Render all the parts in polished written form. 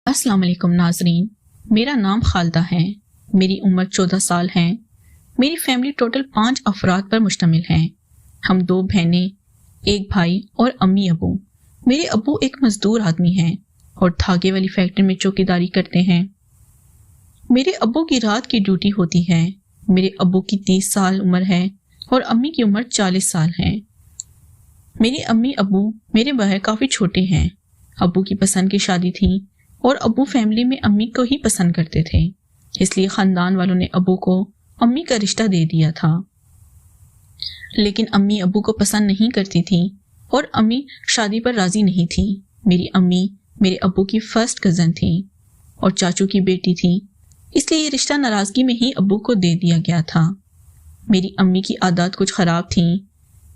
अस्सलाम वालेकुम नाजरीन, मेरा नाम खालदा है। मेरी उम्र 14 साल है। मेरी फैमिली टोटल 5 अफराद पर मुश्तमिल है। हम 2 बहनें, एक भाई और अम्मी अबू। मेरे अबू एक मजदूर आदमी हैं और धागे वाली फैक्ट्री में चौकीदारी करते हैं। मेरे अबू की रात की ड्यूटी होती है। मेरे अबू की 30 साल उम्र है और अम्मी की उम्र 40 साल है। मेरी अम्मी अबू मेरे बगैर काफ़ी छोटे हैं। अबू की पसंद की शादी थी और अबू फैमिली में अम्मी को ही पसंद करते थे, इसलिए ख़ानदान वालों ने अबू को अम्मी का रिश्ता दे दिया था। लेकिन अम्मी अबू को पसंद नहीं करती थी और अम्मी शादी पर राज़ी नहीं थी। मेरी अम्मी मेरे अबू की फर्स्ट कज़न थी और चाचू की बेटी थी, इसलिए ये रिश्ता नाराज़गी में ही अबू को दे दिया गया था। मेरी अम्मी की आदत कुछ ख़राब थी।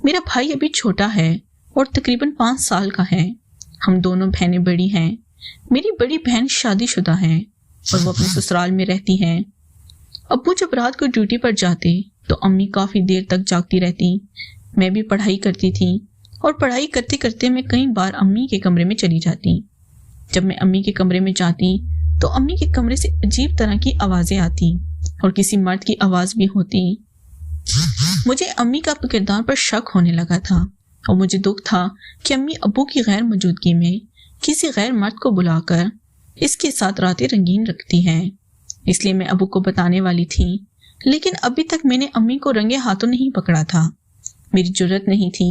मेरा भाई अभी छोटा है और तकरीबन 5 साल का है। हम दोनों बहनें बड़ी हैं। मेरी बड़ी बहन शादीशुदा है और वो अपने ससुराल में रहती हैं। अब्बू जब रात को ड्यूटी पर जाते तो अम्मी काफ़ी देर तक जागती रहती। मैं भी पढ़ाई करती थी और पढ़ाई करते करते मैं कई बार अम्मी के कमरे में चली जाती। जब मैं अम्मी के कमरे में जाती तो अम्मी के कमरे से अजीब तरह की आवाज़ें आती और किसी मर्द की आवाज़ भी होती। मुझे अम्मी का किरदार पर शक होने लगा था और मुझे दुख था कि अम्मी अब्बू की गैर मौजूदगी में किसी गैर मर्द को बुलाकर इसके साथ रातें रंगीन रखती हैं। इसलिए मैं अब्बू को बताने वाली थी, लेकिन अभी तक मैंने अम्मी को रंगे हाथों नहीं पकड़ा था। मेरी जुर्रत नहीं थी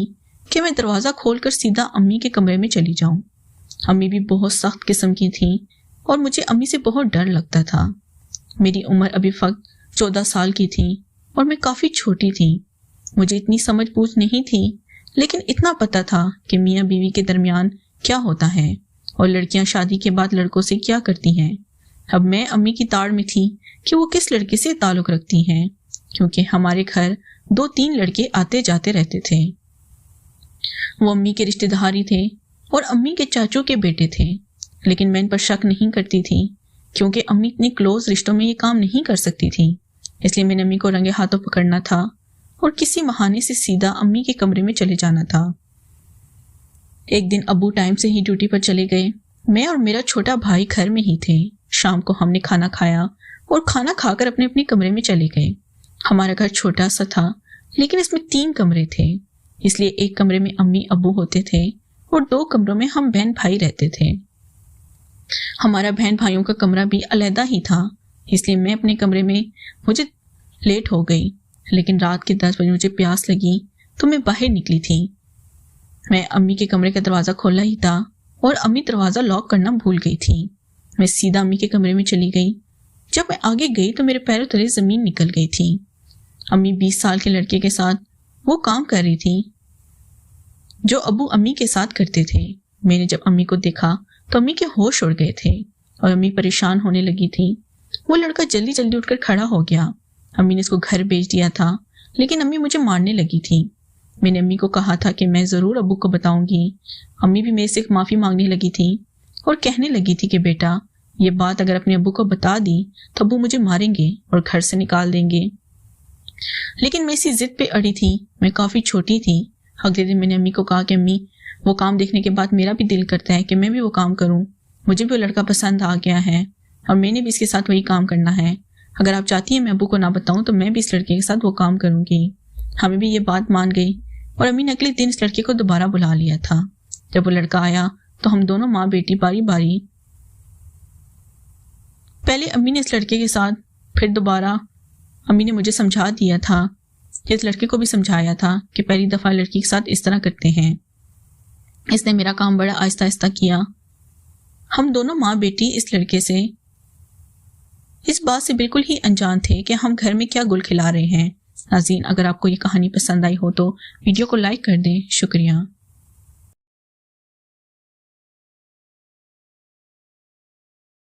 कि मैं दरवाज़ा खोलकर सीधा अम्मी के कमरे में चली जाऊं। अम्मी भी बहुत सख्त किस्म की थी और मुझे अम्मी से बहुत डर लगता था। मेरी उम्र अभी फक्त 14 साल की थी और मैं काफ़ी छोटी थी। मुझे इतनी समझ बूझ नहीं थी, लेकिन इतना पता था कि मियाँ बीवी के दरमियान क्या होता है और लड़कियां शादी के बाद लड़कों से क्या करती हैं। अब मैं अम्मी की ताड़ में थी कि वो किस लड़के से ताल्लुक़ रखती हैं, क्योंकि हमारे घर 2-3 लड़के आते जाते रहते थे। वो अम्मी के रिश्तेदार थे और अम्मी के चाचू के बेटे थे, लेकिन मैं इन पर शक नहीं करती थी क्योंकि अम्मी इतनी क्लोज रिश्तों में ये काम नहीं कर सकती थी। इसलिए मैंने अम्मी को रंगे हाथों पकड़ना था और किसी बहाने से सीधा अम्मी के कमरे में चले जाना था। एक दिन अब्बू टाइम से ही ड्यूटी पर चले गए। मैं और मेरा छोटा भाई घर में ही थे। शाम को हमने खाना खाया और खाना खाकर अपने अपने कमरे में चले गए। हमारा घर छोटा सा था, लेकिन इसमें 3 कमरे थे, इसलिए एक कमरे में अम्मी अब्बू होते थे और 2 कमरों में हम बहन भाई रहते थे। हमारा बहन भाइयों का कमरा भी अलहदा ही था, इसलिए मैं अपने कमरे में मुझे लेट हो गई। लेकिन रात के 10 बजे मुझे प्यास लगी तो मैं बाहर निकली थी। मैं अम्मी के कमरे का दरवाज़ा खोला ही था और अम्मी दरवाज़ा लॉक करना भूल गई थी। मैं सीधा अम्मी के कमरे में चली गई। जब मैं आगे गई तो मेरे पैरों तले ज़मीन निकल गई थी। अम्मी 20 साल के लड़के के साथ वो काम कर रही थी जो अब्बू अम्मी के साथ करते थे। मैंने जब अम्मी को देखा तो अम्मी के होश उड़ गए थे और अम्मी परेशान होने लगी थी। वो लड़का जल्दी जल्दी उठकर खड़ा हो गया। अम्मी ने इसको घर भेज दिया था, लेकिन अम्मी मुझे मारने लगी थी। मैंने अम्मी को कहा था कि मैं ज़रूर अब्बू को बताऊंगी। अम्मी भी मेरे से माफ़ी मांगने लगी थी और कहने लगी थी कि बेटा, ये बात अगर अपने अब्बू को बता दी तो अब्बू मुझे मारेंगे और घर से निकाल देंगे। लेकिन मैं इसी जिद पे अड़ी थी। मैं काफ़ी छोटी थी। अगले दिन मैंने अम्मी को कहा कि अम्मी, वो काम देखने के बाद मेरा भी दिल करता है कि मैं भी वो काम करूँ। मुझे भी वो लड़का पसंद आ गया है और मैंने भी इसके साथ वही काम करना है। अगर आप चाहती हैं मैं अब्बू को ना बताऊं तो मैं भी इस लड़के के साथ वो काम करूंगी। हमें भी ये बात मान गई और अम्मी ने अगले दिन इस लड़के को दोबारा बुला लिया था। जब वो लड़का आया तो हम दोनों माँ बेटी बारी बारी, पहले अम्मी ने इस लड़के के साथ, फिर दोबारा अम्मी ने मुझे समझा दिया था, इस लड़के को भी समझाया था कि पहली दफ़ा लड़की के साथ इस तरह करते हैं। इसने मेरा काम बड़ा आहिस्ता आहिस्ता किया। हम दोनों माँ बेटी इस लड़के से इस बात से बिल्कुल ही अनजान थे कि हम घर में क्या गुल खिला रहे हैं। नाज़रीन, अगर आपको ये कहानी पसंद आई हो तो वीडियो को लाइक कर दें। शुक्रिया।